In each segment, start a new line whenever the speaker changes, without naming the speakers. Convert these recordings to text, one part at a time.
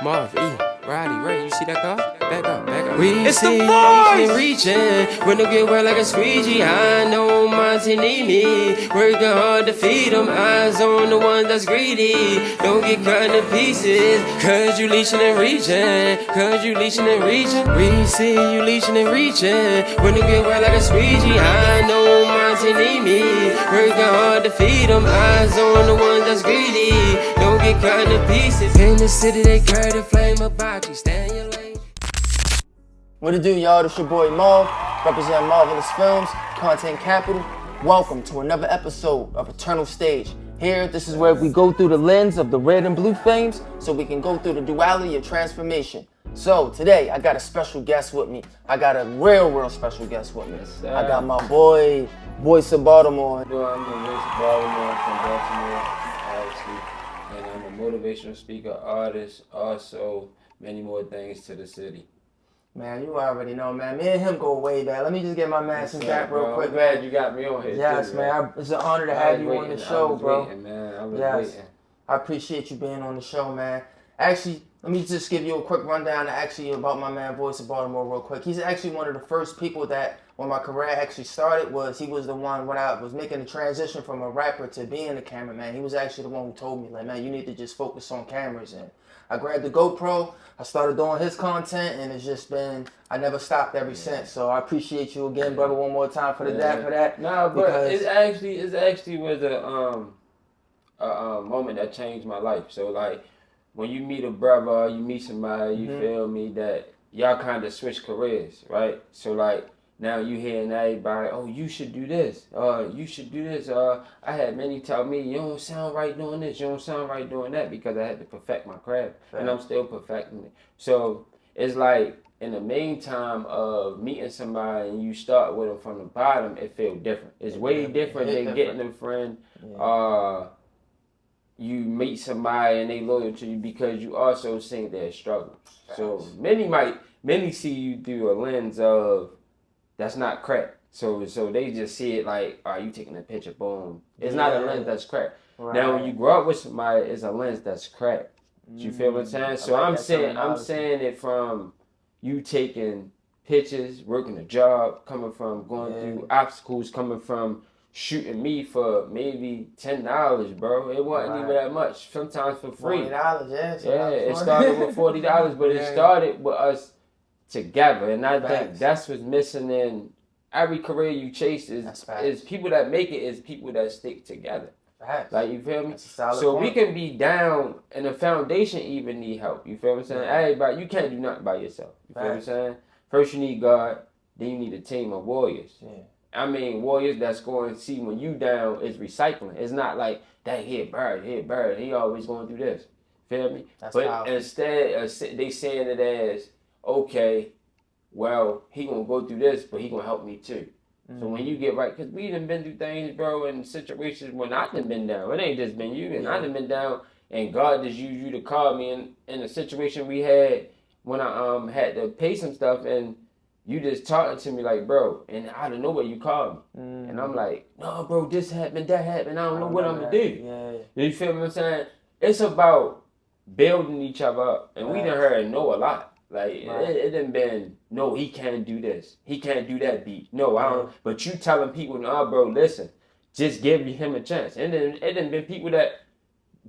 Marv, E, Roddy, Ray, you see that car? Back up, back up.
It's the voice! Reaching, when they get wet like a squeegee. I know Monty need me. Working hard to feed them. Eyes on the one that's greedy. Don't get cut into pieces, cause you leeching and reaching. Cause you leeching and reaching. We see you leeching and reaching. When they get wet like a squeegee. I know Monty need me. Working hard to feed them. Eyes on the one that's greedy. Don't get cut into pieces. In the city they carry the flame about you. Stay in your lane.
What it do, y'all? This your boy Marv, representing Marvelous Films, Content Capital. Welcome to another episode of Eternal Stage. Here, this is where we go through the lens of the red and blue flames so we can go through the duality of transformation. So today, I got a special guest with me. I got a real special guest with me.
Yes,
I got my boy, Voice of Baltimore.
I'm the Voice of Baltimore from Baltimore, obviously, and I'm a motivational speaker, artist, also many more things to the city.
Man, you already know, man. Me and him go way back. Let me just get my mask back real quick,
I'm glad
man.
you got me on here.
Yes,
too,
man. It's an honor to have you on the show, bro.
I was waiting.
I appreciate you being on the show, man. Actually, let me just give you a quick rundown about my man Voice of Baltimore real quick. He's actually one of the first people that, when my career actually started, he was the one when I was making the transition from a rapper to being a cameraman. He was actually the one who told me, like, man, you need to just focus on cameras. And I grabbed the GoPro, I started doing his content, and it's just been, I never stopped ever since. So I appreciate you again, brother, one more time for that.
No, but it actually was a moment that changed my life. So like, when you meet a brother, you meet somebody, you feel me, that y'all kind of switch careers, right? So like, now you hearing everybody, oh, you should do this, you should do this. I had many tell me, you don't sound right doing this, you don't sound right doing that, because I had to perfect my craft, and I'm still perfecting it. So it's like, in the meantime of meeting somebody and you start with them from the bottom, it feels different. It's way different than getting a friend. You meet somebody and they loyal to you because you also see their struggle. So many see you through a lens of that's not crack. So they just see it like, are you taking a picture? Boom. It's not a lens that's crack. Right. Now when you grow up with somebody, it's a lens that's crack. You feel what I'm saying? So I'm saying it from you taking pictures, working a job, coming from going through obstacles, coming from shooting me for maybe $10, bro. It wasn't even that much. Sometimes for free.
$40,
it started with $40, but it started with us together, and I think that's what's missing in every career you chase is people that make it, is people that stick together. Like, you feel me? So we can be down, and the foundation even need help. You feel what I'm saying? Everybody, you can't do nothing by yourself. You feel what I'm saying? First you need God, then you need a team of warriors. I mean, warriors that's going to see when you down is recycling. It's not like, that here bird, he always going through this. Feel me? But powerful. Instead, they saying it as, okay, well, he gonna go through this, but he gonna help me too. So when you get right, because we done been through things, bro, in situations when I done been down. It ain't just been you, and I done been down, and God just used you to call me in a situation we had when I had to pay some stuff, and you just talking to me like, bro, and out of nowhere you called me. And I'm like, no, bro, this happened, that happened, I don't know what I'm gonna do. You feel what I'm saying? It's about building each other up, and we done heard no a lot. Like, it done been, no, he can't do this. He can't do that beat. No, I don't. But you telling people, no, bro, listen, just give him a chance. And then it done been people that,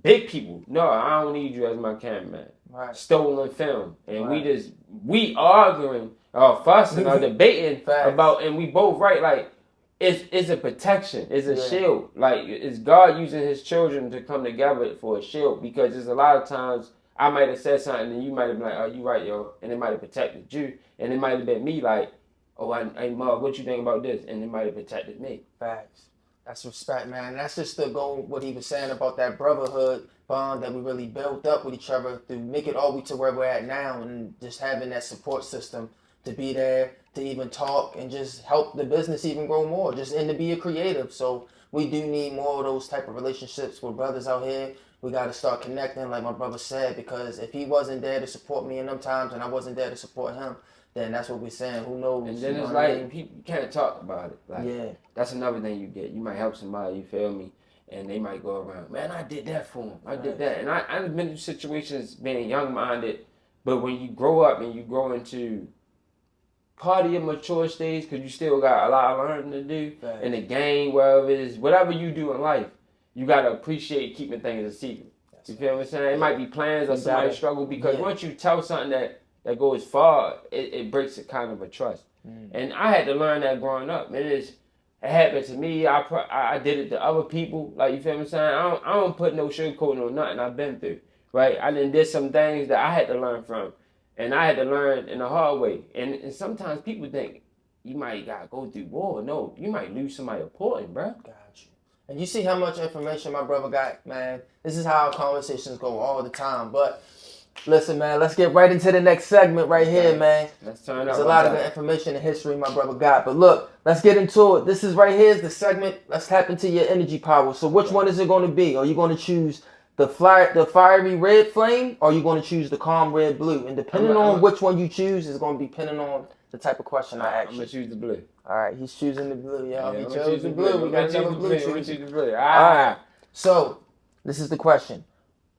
big people, no, I don't need you as my cameraman. Stolen film. And we arguing, or fussing, or debating about, and we both right, like, it's a protection. It's a shield. Like, it's God using his children to come together for a shield, because there's a lot of times I might have said something and you might have been like, oh, you right, yo. And it might have protected you. And it might have been me like, oh, hey, Mark, what you think about this? And it might have protected me.
Facts. That's respect, man. That's just the goal, what he was saying about that brotherhood bond that we really built up with each other to make it all the way to where we're at now, and just having that support system to be there, to even talk and just help the business even grow more, and to be a creative. So we do need more of those type of relationships with brothers out here. We got to start connecting, like my brother said, because if he wasn't there to support me in them times and I wasn't there to support him, then that's what we're saying. Who knows?
And then it's like, people can't talk about it. Like, that's another thing you get. You might help somebody, you feel me? and they might go around, man, I did that for him. I did that. And I've been in situations being young-minded, but when you grow up and you grow into part of your mature stage, because you still got a lot of learning to do in the game, wherever it is, whatever you do in life, you got to appreciate keeping things a secret. You feel what I'm saying? It might be plans or somebody struggle, because once you tell something that goes far, it breaks a kind of a trust. And I had to learn that growing up. It happened to me. I did it to other people. Like, you feel what I'm saying? I don't put no sugarcoating on nothing I've been through, right? I did some things that I had to learn from, and I had to learn in a hard way. And sometimes people think you might gotta go through war. No, you might lose somebody important, bro.
Got you. And you see how much information my brother got, man. This is how our conversations go all the time. But listen, man, let's get right into the next segment right here, man.
Let's turn up.
There's a lot of good information and history my brother got. But look, let's get into it. This is right here is the segment. Let's tap into your energy power. So which one is it going to be? Are you going to choose the fiery red flame, or are you going to choose the calm red blue? And depending on which one you choose is going to be depending on the type of question I ask you.
I'm going to choose the blue.
All right, he's choosing the blue, y'all. He chose the blue. We got another blue choose.
All
right. So, this is the question.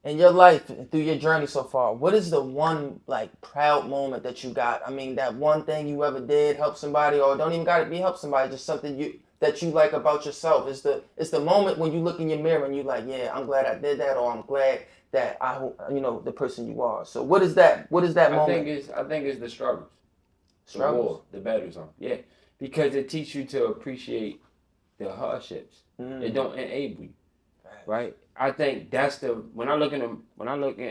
In your life, through your journey so far, what is the one, like, proud moment that you got? I mean, that one thing you ever did, help somebody, or don't even got to be help somebody, just something that you like about yourself. It's the moment when you look in your mirror and you like, yeah, I'm glad I did that, or I'm glad that the person you are. So, what is that? What is that moment?
I think it's the struggles. The war, the battles on. Yeah. Because it teaches you to appreciate the hardships. It don't enable you, right? I think that's when I look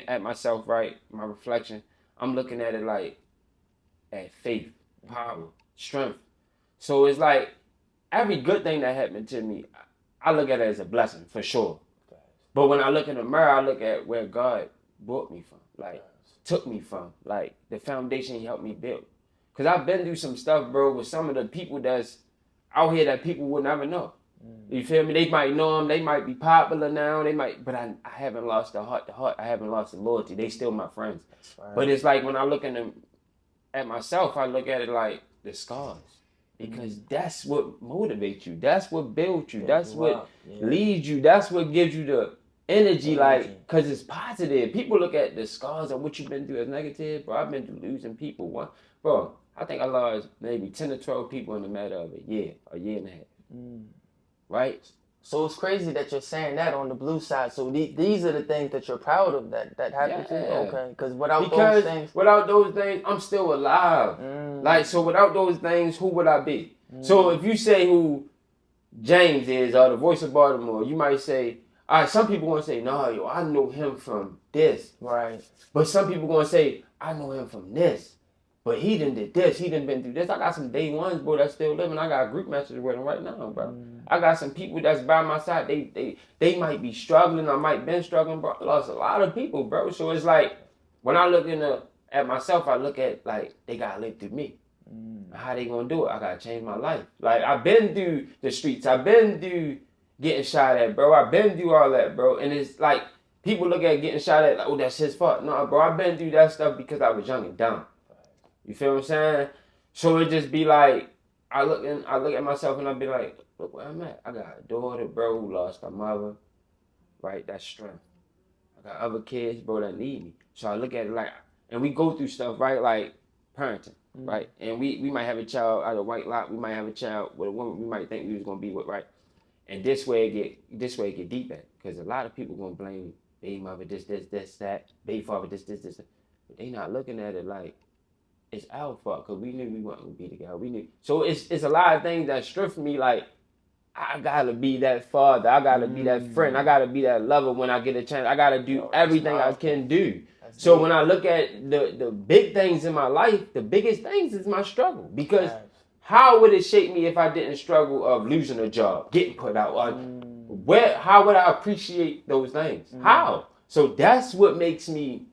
at myself, right, my reflection, I'm looking at it like at faith, power, strength. So it's like every good thing that happened to me, I look at it as a blessing for sure. But when I look in the mirror, I look at where God brought me from, like took me from, like the foundation He helped me build. Because I've been through some stuff, bro, with some of the people that's out here that people would never know. You feel me? They might know them. They might be popular now. But I haven't lost the heart to heart. I haven't lost the loyalty. They still my friends. Right. But it's like when I look at myself, I look at it like the scars. Because that's what motivates you. That's what builds you. That's what leads you. That's what gives you the energy, like, because it's positive. People look at the scars of what you've been through as negative. Bro, I've been through losing people. Bro, I think I lost maybe 10 to 12 people in the matter of a year and a half. Right?
So it's crazy that you're saying that on the blue side. So these are the things that you're proud of that happened to you? Okay. Because without those things, I'm still alive. Like, so without those things, who would I be? So if you say who James is, or the Voice of Baltimore, you might say, all right, some people going to say, no, yo, I know him from this. Right. But some people going to say, I know him from this. But he done did this. He done been through this. I got some day ones, bro, that's still living. I got group messages with them right now, bro. I got some people that's by my side. They might be struggling. I might been struggling, bro. I lost a lot of people, bro. So it's like, when I look at myself, I look at, like, they got to live through me. How they going to do it? I got to change my life. Like, I've been through the streets. I've been through getting shot at, bro. I've been through all that, bro. And it's like, people look at getting shot at like, oh, that's his fault. No, bro, I've been through that stuff because I was young and dumb. You feel what I'm saying? So it just be like, I look at myself and I be like, look where I'm at. I got a daughter, bro, who lost her mother. Right? That's strength. I got other kids, bro, that need me. So I look at it like, and we go through stuff, right? Like parenting, right? And we might have a child out of white lot. We might have a child with a woman we might think we was gonna be with, right? And this way it get deep at, because a lot of people gonna blame baby mother this, that, baby father this. But they not looking at it like, it's our fault, because we knew we weren't going to be together. We knew. So it's a lot of things that stripped me, like, I got to be that father. I got to be that friend. I got to be that lover when I get a chance. I got to do everything I can do. So when I look at the big things in my life, the biggest things is my struggle. Because how would it shape me if I didn't struggle of losing a job, getting put out? How would I appreciate those things? How? So that's what makes me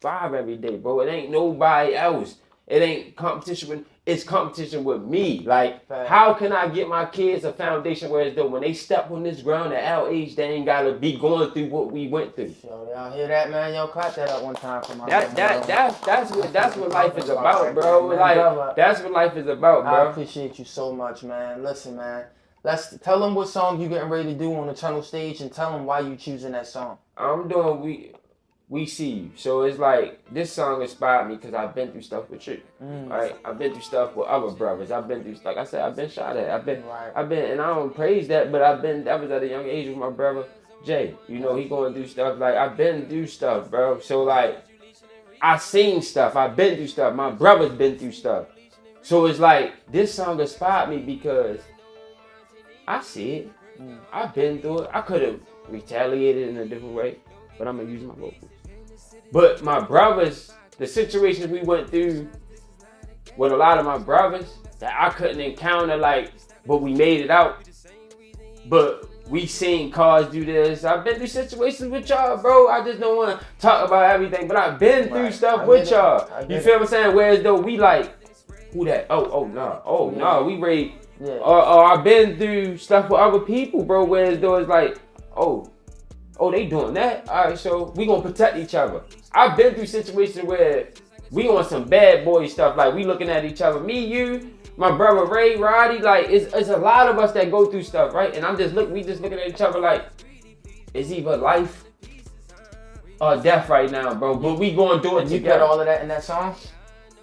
thrive every day, bro. It ain't nobody else. It ain't competition it's competition with me. Like, how can I get my kids a foundation where it's though when they step on this ground at our age, they ain't gotta be going through what we went through. Yo, y'all hear that, man? Yo, clap that up one time for my
that's what life is about, bro. Like, that's what life is about, bro.
I appreciate you so much, man. Listen, man. Let's tell them what song you getting ready to do on Eternal Stage, and tell them why you choosing that song.
I'm doing We See You. So it's like, this song inspired me because I've been through stuff with you, right? I've been through stuff with other brothers. I've been through, like I said, I've been shot at. I've been, and I don't praise that, but that was at a young age with my brother Jay. You know, he going through stuff. Like, I've been through stuff, bro. So like, I seen stuff. I've been through stuff. My brother's been through stuff. So it's like, this song inspired me because I see it. I've been through it. I could have retaliated in a different way, but I'm gonna use my vocals. But my brothers, the situations we went through with a lot of my brothers that I couldn't encounter, like, but we made it out. But we seen cars do this. I've been through situations with y'all, bro. I just don't want to talk about everything, but I've been through stuff with y'all. You feel what I'm saying? Whereas though we like, who that? No, we ready. Yeah. Or I've been through stuff with other people, bro. Whereas though it's like, oh, they doing that? All right, so we gonna protect each other. I've been through situations where we on some bad boy stuff, like we looking at each other. Me, you, my brother Ray, Roddy, like it's a lot of us that go through stuff, right? And we just looking at each other like, it's either life or death right now, bro. But we gonna do it together.
You put all of that in that song?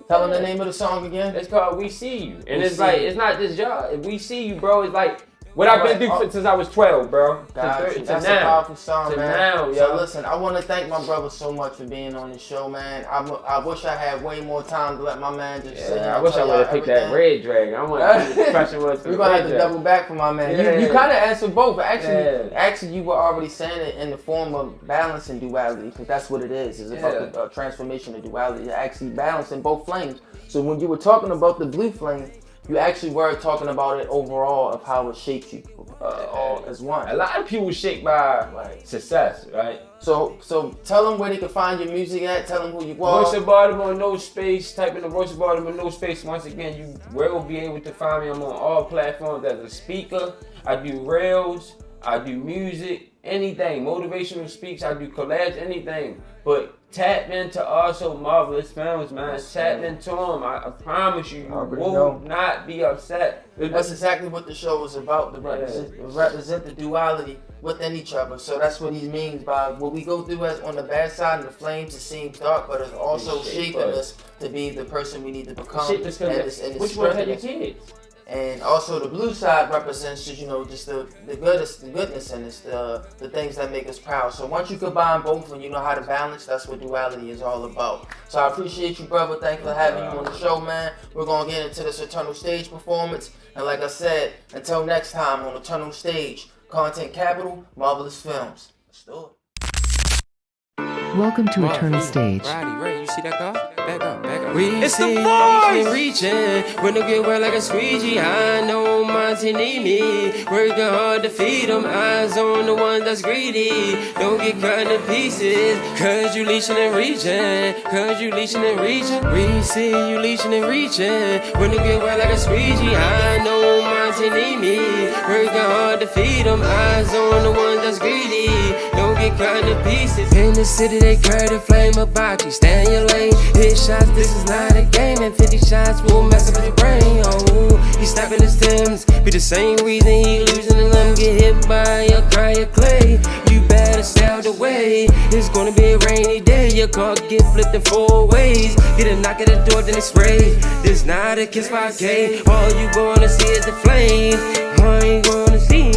Tell them the name of the song again.
It's called We See You. And it's like, it's not just y'all. We See You, bro. It's like what I've been through since I was 12, bro.
That's
now.
A powerful song, man.
Now, yo.
So listen, I want to thank my brother so much for being on the show, man. I wish I had way more time to let my man just sit here.
I wish I would have picked that red dragon. I want to see what the question was.
We're gonna have to double back for my man.
Yeah.
You kind of answered both. Actually, you were already saying it in the form of balance and duality, because that's what it is. It's about the transformation of duality. You're actually balancing both flames. So when you were talking about the blue flame, you actually were talking about it overall of how it shapes you all as one.
A lot of people shaped by success, right?
So tell them where they can find your music at. Tell them who you are.
Voice of Baltimore, no space. Type in the Voice of Baltimore, no space. Once again, you will be able to find me. I'm on all platforms as a speaker. I do reels. I do music. Anything. Motivational speaks. I do collabs. Anything. But tap into also Marvelous Films, man. Tap into them. I promise you, you will not be upset.
That's exactly what the show is about, to represent the duality within each other. So that's what he means by what we go through as on the bad side of the flames. It seems dark, but it's also shaping us to be the person we need to become.
Which one had your kids?
And also the blue side represents just, just the goodness and it's the things that make us proud. So once you combine both and you know how to balance, that's what duality is all about. So I appreciate you, brother. Thanks for having you on the show, man. We're going to get into this Eternal Stage performance. And like I said, until next time on Eternal Stage, Content Capital, Marvelous Films. Let's do it.
Welcome to Eternal Stage.
Ray, you see that car? Back up.
It's the voice! Reaching, when I get wet like a squeegee, I know my team need me. Working hard to feed them, eyes on the one that's greedy. Don't get cut into pieces, cause you leeching and reaching. We see you leeching and reaching. When I get wet like a squeegee, I know my team need me. Working hard to feed them, eyes on the one that's greedy. Don't get cut into pieces. In the city, they carry the flame about you. Stay in your lane, hit shots, this is not a game. And 50 shots will mess up your brain. Oh, he snapping his stems, be the same reason he losing and let him get hit by a cry of clay. You better stay out the way, it's gonna be a rainy day. Your car get flipped in 4 ways. Get a knock at the door, then it's spray. This not a kiss 5K, all you gonna see is the flame. All you gonna see.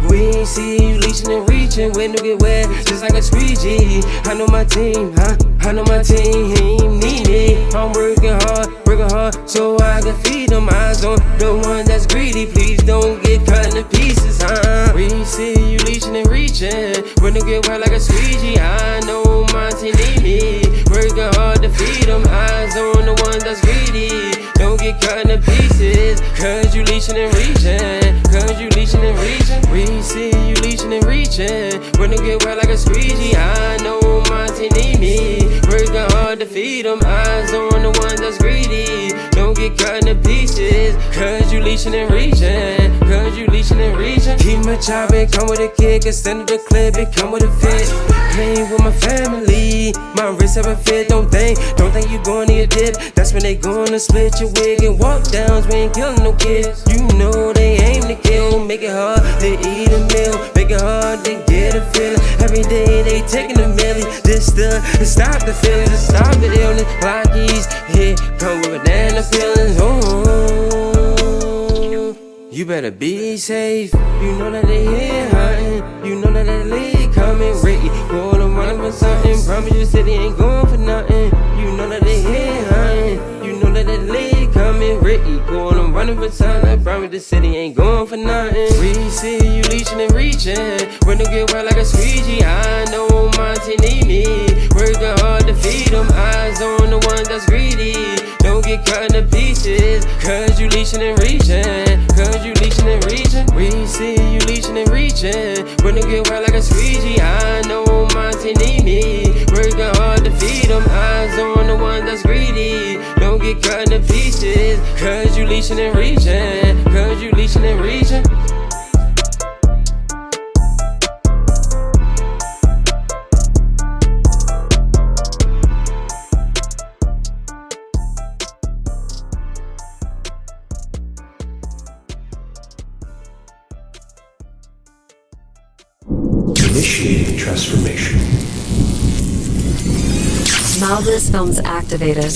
We ain't see you leeching and reaching, when to get wet, just like a squeegee. I know my team, I know my team, he ain't need me. I'm working hard, so I can feed them. Eyes on the one that's greedy, please don't get cut into pieces, We see you leeching and reaching, when to get wet like a squeegee. I know my team need me. Working hard to feed them, eyes on the one that's greedy. Don't get cut into pieces, cause you leeching and reaching. We see you leeching and reaching, when to get wet like a squeegee. I know my team need me. Working hard to feed them, eyes on the one that's greedy. Don't get cut into pieces, cause you leeching and reaching. Keep my job, it come with a kick, extend the clip, it come with a fit. playing with my family. My wrist have a fit, don't think you gonna get dip. That's when they gonna split your wig and walk downs. We ain't killing no kids. You know they aim to kill. Make it hard to eat a meal. Make it hard to get a feeling. Every day they taking a milli. This to stop the feelings, to stop the illness. Blockies, here come with banana feelings. You better be safe. You know that they here hunting. You know that they lead coming. Ricky, going running for something. Promise you, city ain't going for nothing. You know that they here hunting. You know that they lead coming. Ricky, going running for something. Promise the city ain't going for nothing. We see you leeching and reaching. When you get wet like a squeegee, I know Monty need me. Working hard to feed them. Eyes on the ones that's greedy. Don't get cut into pieces, cause you leeching and reaching. Cause you leeching and reaching. We see you leeching and reaching. When you get wet like a squeegee, I know Monty need me. Working hard to feed them. Eyes on the one that's greedy. Don't get cut into pieces, cause you leeching and reaching. Cause you leeching and reaching.
Initiating transformation.
Marvelous Films activated.